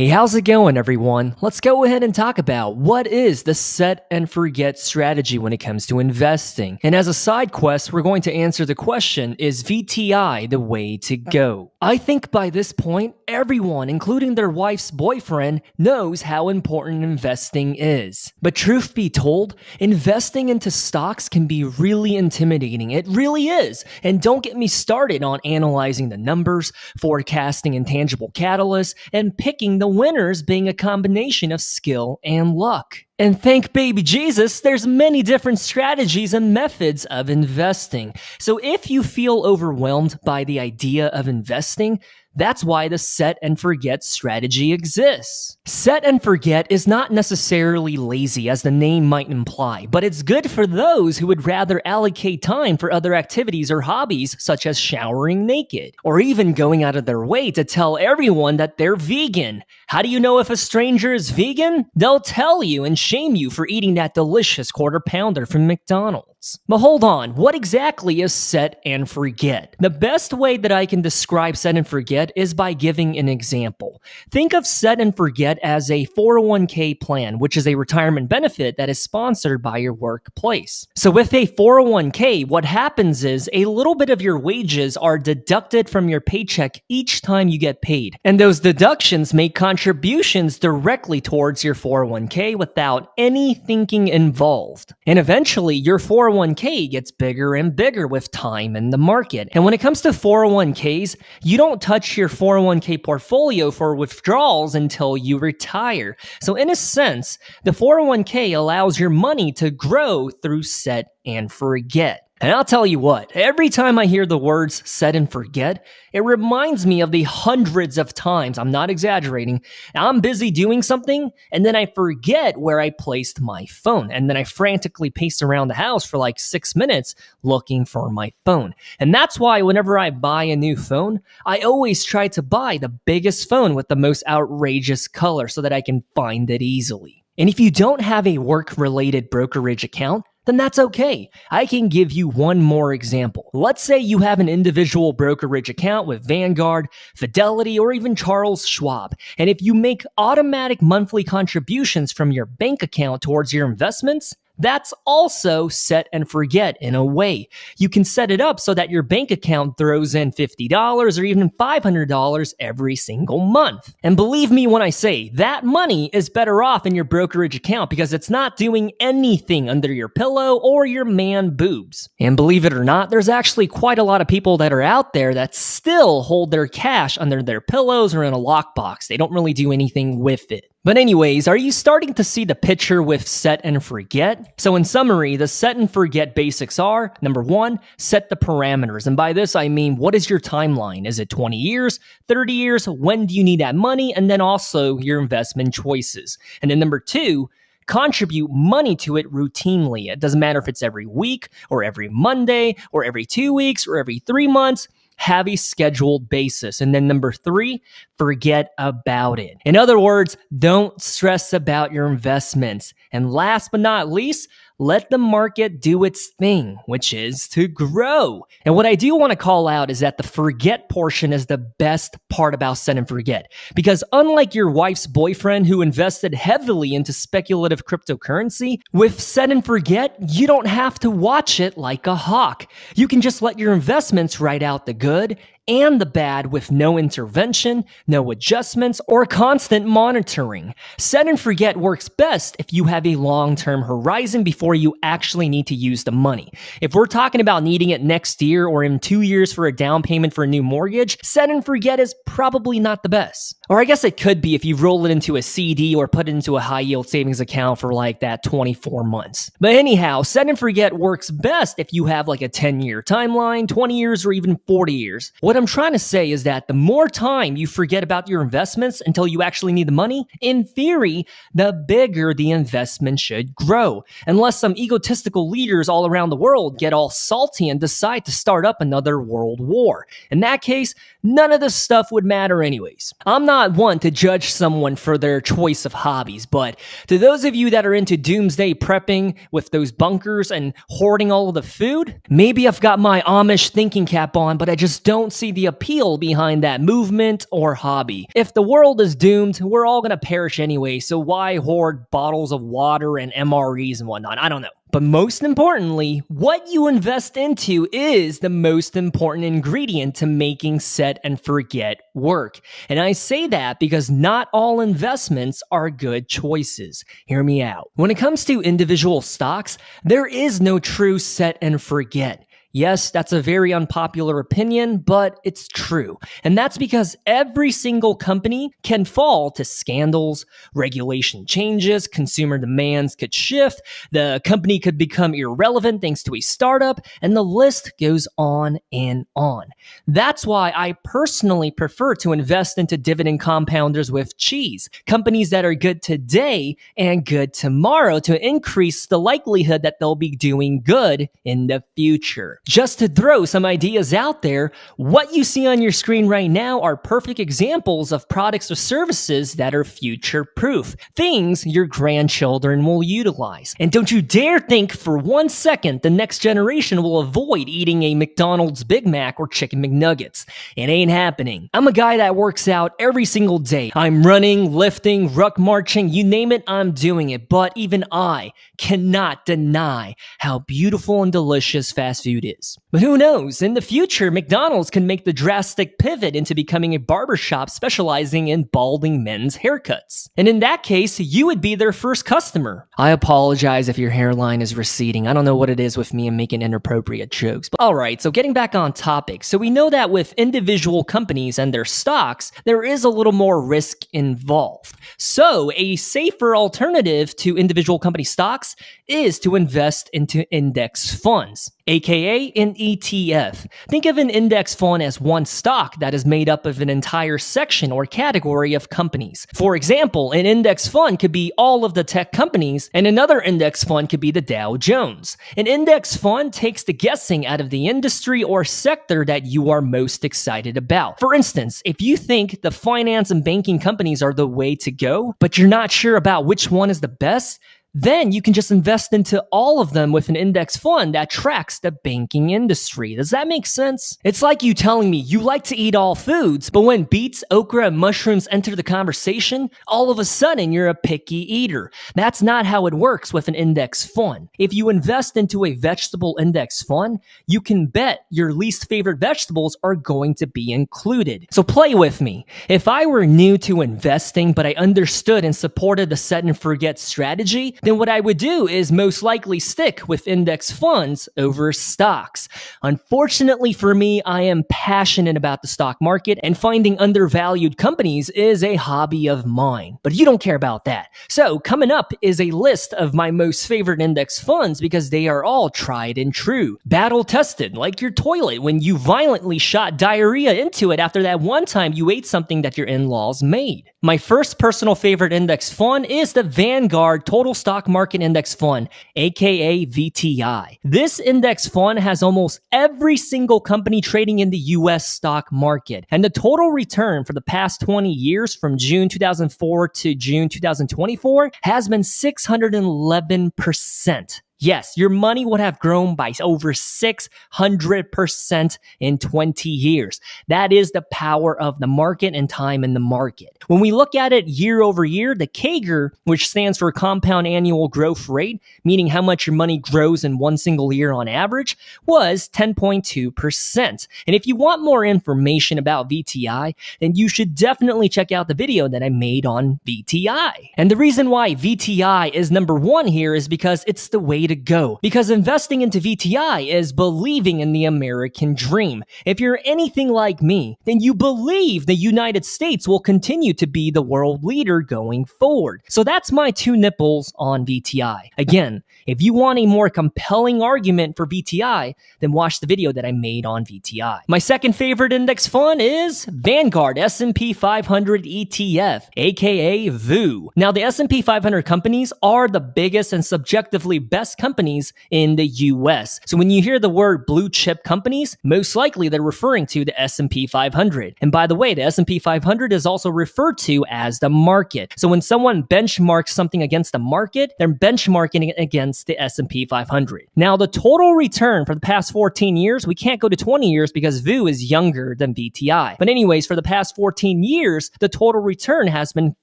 Hey, how's it going, everyone? Let's go ahead and talk about what is the set and forget strategy when it comes to investing. And as a side quest, we're going to answer the question, is VTI the way to go? I think by this point, everyone, including their wife's boyfriend, knows how important investing is. But truth be told, investing into stocks can be really intimidating. It really is. And don't get me started on analyzing the numbers, forecasting intangible catalysts, and picking the winners being a combination of skill and luck. And thank baby Jesus, there's many different strategies and methods of investing. So if you feel overwhelmed by the idea of investing, that's why the set and forget strategy exists. Set and forget is not necessarily lazy as the name might imply, but it's good for those who would rather allocate time for other activities or hobbies such as showering naked, or even going out of their way to tell everyone that they're vegan. How do you know if a stranger is vegan? They'll tell you and shame you for eating that delicious quarter pounder from McDonald's. But hold on, what exactly is set and forget? The best way that I can describe set and forget is by giving an example. Think of set and forget as a 401k plan, which is a retirement benefit that is sponsored by your workplace. So with a 401k, what happens is a little bit of your wages are deducted from your paycheck each time you get paid. And those deductions make contributions directly towards your 401k without any thinking involved. And eventually, your 401k gets bigger and bigger with time in the market. And when it comes to 401ks, you don't touch your 401k portfolio for withdrawals until you retire. So in a sense, the 401k allows your money to grow through set and forget. And I'll tell you what, every time I hear the words set and forget, it reminds me of the hundreds of times, I'm not exaggerating, I'm busy doing something, and then I forget where I placed my phone, and then I frantically pace around the house for like 6 minutes looking for my phone. And that's why whenever I buy a new phone, I always try to buy the biggest phone with the most outrageous color so that I can find it easily. And if you don't have a work-related brokerage account, then that's okay. I can give you one more example. Let's say you have an individual brokerage account with Vanguard, Fidelity, or even Charles Schwab. And if you make automatic monthly contributions from your bank account towards your investments, that's also set and forget in a way. You can set it up so that your bank account throws in $50 or even $500 every single month. And believe me when I say, that money is better off in your brokerage account because it's not doing anything under your pillow or your man boobs. And believe it or not, there's actually quite a lot of people that are out there that still hold their cash under their pillows or in a lockbox. They don't really do anything with it. But anyways, are you starting to see the picture with set and forget? So in summary, the set and forget basics are, number one, set the parameters. And by this, I mean, what is your timeline? Is it 20 years, 30 years? When do you need that money? And then also your investment choices. And then number two, contribute money to it routinely. It doesn't matter if it's every week or every Monday or every 2 weeks or every 3 months. Have a scheduled basis. And then number three, forget about it. In other words, don't stress about your investments. And last but not least, let the market do its thing, which is to grow. And what I do want to call out is that the forget portion is the best part about set and forget. Because unlike your wife's boyfriend who invested heavily into speculative cryptocurrency, with set and forget, you don't have to watch it like a hawk. You can just let your investments ride out the good and the bad with no intervention, no adjustments, or constant monitoring. Set and forget works best if you have a long-term horizon before you actually need to use the money. If we're talking about needing it next year or in 2 years for a down payment for a new mortgage, set and forget is probably not the best. Or I guess it could be if you roll it into a CD or put it into a high-yield savings account for like that 24 months. But anyhow, set and forget works best if you have like a 10-year timeline, 20 years, or even 40 years. What I'm trying to say is that the more time you forget about your investments until you actually need the money, in theory, the bigger the investment should grow. Unless some egotistical leaders all around the world get all salty and decide to start up another world war. In that case, none of this stuff would matter anyways. I'm not one to judge someone for their choice of hobbies, but to those of you that are into doomsday prepping with those bunkers and hoarding all of the food, maybe I've got my Amish thinking cap on, but I just don't see the appeal behind that movement or hobby. If the world is doomed, we're all gonna perish anyway, so why hoard bottles of water and MREs and whatnot? I don't know. But most importantly, what you invest into is the most important ingredient to making set and forget work. And I say that because not all investments are good choices. Hear me out. When it comes to individual stocks, there is no true set and forget. Yes, that's a very unpopular opinion, but it's true. And that's because every single company can fall to scandals, regulation changes, consumer demands could shift, the company could become irrelevant thanks to a startup, and the list goes on and on. That's why I personally prefer to invest into dividend compounders with cheese, companies that are good today and good tomorrow to increase the likelihood that they'll be doing good in the future. Just to throw some ideas out there, what you see on your screen right now are perfect examples of products or services that are future-proof, things your grandchildren will utilize. And don't you dare think for 1 second the next generation will avoid eating a McDonald's Big Mac or Chicken McNuggets. It ain't happening. I'm a guy that works out every single day. I'm running, lifting, ruck marching, you name it, I'm doing it. But even I cannot deny how beautiful and delicious fast food is. But who knows, in the future, McDonald's can make the drastic pivot into becoming a barbershop specializing in balding men's haircuts. And in that case, you would be their first customer. I apologize if your hairline is receding. I don't know what it is with me and making inappropriate jokes. But alright, so getting back on topic. So we know that with individual companies and their stocks, there is a little more risk involved. So a safer alternative to individual company stocks is to invest into index funds, aka an ETF. Think of an index fund as one stock that is made up of an entire section or category of companies. For example, an index fund could be all of the tech companies, and another index fund could be the Dow Jones. An index fund takes the guessing out of the industry or sector that you are most excited about. For instance, if you think the finance and banking companies are the way to go, but you're not sure about which one is the best, then you can just invest into all of them with an index fund that tracks the banking industry. Does that make sense? It's like you telling me you like to eat all foods, but when beets, okra, and mushrooms enter the conversation, all of a sudden you're a picky eater. That's not how it works with an index fund. If you invest into a vegetable index fund, you can bet your least favorite vegetables are going to be included. So play with me. If I were new to investing, but I understood and supported the set and forget strategy, then what I would do is most likely stick with index funds over stocks. Unfortunately for me, I am passionate about the stock market, and finding undervalued companies is a hobby of mine. But you don't care about that. So coming up is a list of my most favorite index funds because they are all tried and true. Battle tested, like your toilet when you violently shot diarrhea into it after that one time you ate something that your in-laws made. My first personal favorite index fund is the Vanguard Total Stock Market Index Fund, aka VTI. This index fund has almost every single company trading in the US stock market, and the total return for the past 20 years from June 2004 to June 2024 has been 611%. Yes, your money would have grown by over 600% in 20 years. That is the power of the market and time in the market. When we look at it year over year, the CAGR, which stands for compound annual growth rate, meaning how much your money grows in one single year on average, was 10.2%. And if you want more information about VTI, then you should definitely check out the video that I made on VTI. And the reason why VTI is number one here is because it's the way to go. Because investing into VTI is believing in the American dream. If you're anything like me, then you believe the United States will continue to be the world leader going forward. So that's my two nipples on VTI. Again, if you want a more compelling argument for VTI, then watch the video that I made on VTI. My second favorite index fund is Vanguard S&P 500 ETF, aka VOO. Now, the S&P 500 companies are the biggest and subjectively best companies in the US. So when you hear the word blue chip companies, most likely they're referring to the S&P 500. And by the way, the S&P 500 is also referred to as the market. So when someone benchmarks something against the market, they're benchmarking it against the S&P 500. Now, the total return for the past 14 years, we can't go to 20 years because VU is younger than VTI. But anyways, for the past 14 years, the total return has been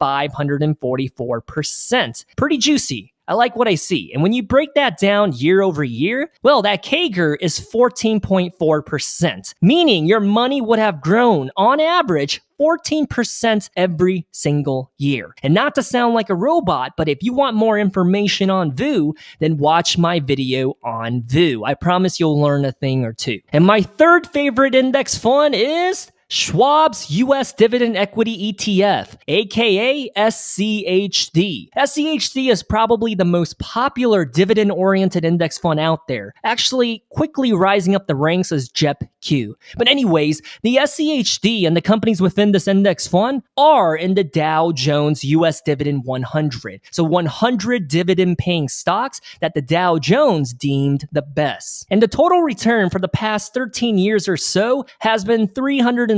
544%. Pretty juicy. I like what I see. And when you break that down year over year, well, that CAGR is 14.4%, meaning your money would have grown on average 14% every single year. And not to sound like a robot, but if you want more information on VU, then watch my video on VU. I promise you'll learn a thing or two. And my third favorite index fund is Schwab's U.S. Dividend Equity ETF, aka SCHD. SCHD is probably the most popular dividend-oriented index fund out there, actually quickly rising up the ranks as JEPQ. But anyways, the SCHD and the companies within this index fund are in the Dow Jones U.S. Dividend 100. So 100 dividend-paying stocks that the Dow Jones deemed the best. And the total return for the past 13 years or so has been 360%.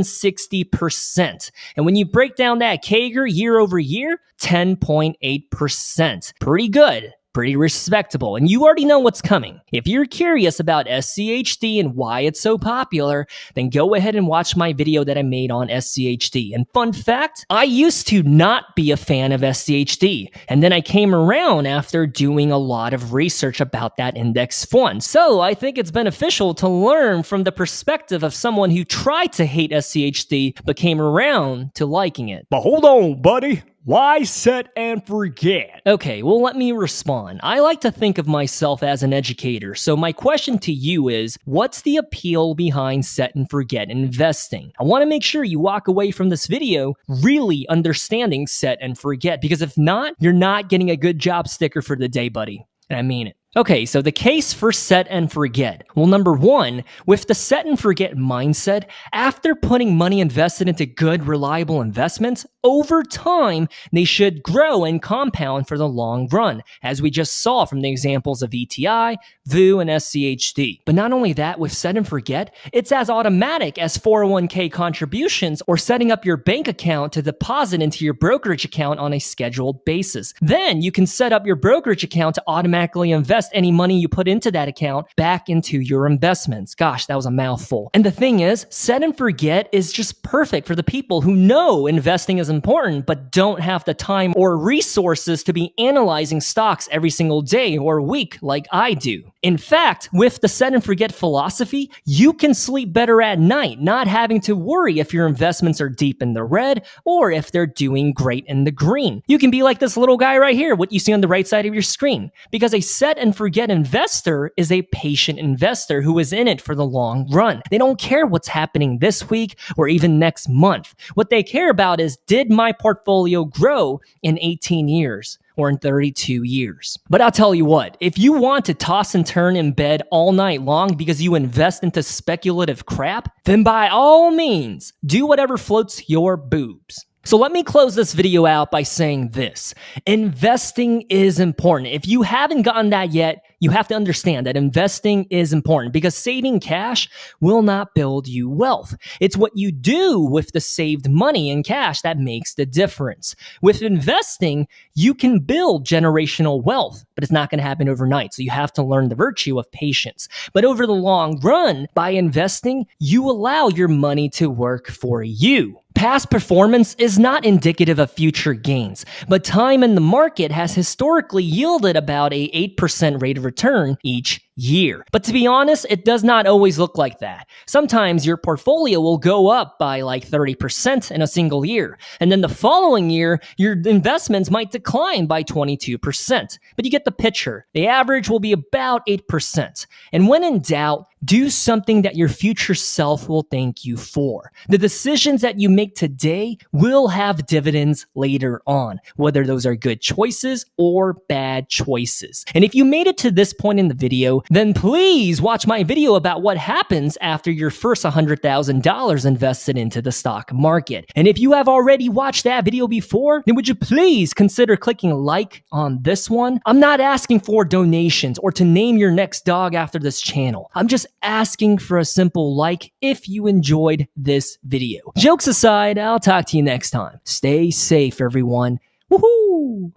And when you break down that CAGR year over year, 10.8%. Pretty good. Pretty respectable. And you already know what's coming. If you're curious about SCHD and why it's so popular, then go ahead and watch my video that I made on SCHD. And fun fact, I used to not be a fan of SCHD. And then I came around after doing a lot of research about that index fund. So I think it's beneficial to learn from the perspective of someone who tried to hate SCHD but came around to liking it. But hold on, buddy. Why set and forget? Okay, well, let me respond. I like to think of myself as an educator, so my question to you is, what's the appeal behind set and forget investing? I want to make sure you walk away from this video really understanding set and forget, because if not, you're not getting a good job sticker for the day, buddy. And I mean it. Okay, so the case for set and forget. Well, number one, with the set and forget mindset, after putting money invested into good, reliable investments, over time, they should grow and compound for the long run, as we just saw from the examples of VTI, VU, and SCHD. But not only that, with set and forget, it's as automatic as 401k contributions or setting up your bank account to deposit into your brokerage account on a scheduled basis. Then you can set up your brokerage account to automatically invest any money you put into that account back into your investments. Gosh, that was a mouthful. And the thing is, set and forget is just perfect for the people who know investing is important, but don't have the time or resources to be analyzing stocks every single day or week like I do. In fact, with the set and forget philosophy, you can sleep better at night, not having to worry if your investments are deep in the red or if they're doing great in the green. You can be like this little guy right here, what you see on the right side of your screen, because a set and forget investor is a patient investor who is in it for the long run. They don't care what's happening this week or even next month. What they care about is, did my portfolio grow in 18 years? Or in 32 years. But I'll tell you what, if you want to toss and turn in bed all night long because you invest into speculative crap, then by all means, do whatever floats your boobs. So let me close this video out by saying this. Investing is important. If you haven't gotten that yet, you have to understand that investing is important because saving cash will not build you wealth. It's what you do with the saved money and cash that makes the difference. With investing, you can build generational wealth, but it's not going to happen overnight. So you have to learn the virtue of patience. But over the long run, by investing, you allow your money to work for you. Past performance is not indicative of future gains, but time in the market has historically yielded about a 8% rate of return each year. But to be honest, it does not always look like that. Sometimes your portfolio will go up by like 30% in a single year, and then the following year, your investments might decline by 22%. But you get the picture. The average will be about 8%. And when in doubt, do something that your future self will thank you for. The decisions that you make today will have dividends later on, whether those are good choices or bad choices. And if you made it to this point in the video, then please watch my video about what happens after your first $100,000 invested into the stock market. And if you have already watched that video before, then would you please consider clicking like on this one? I'm not asking for donations or to name your next dog after this channel. I'm just asking for a simple like if you enjoyed this video. Jokes aside, I'll talk to you next time. Stay safe, everyone. Woohoo!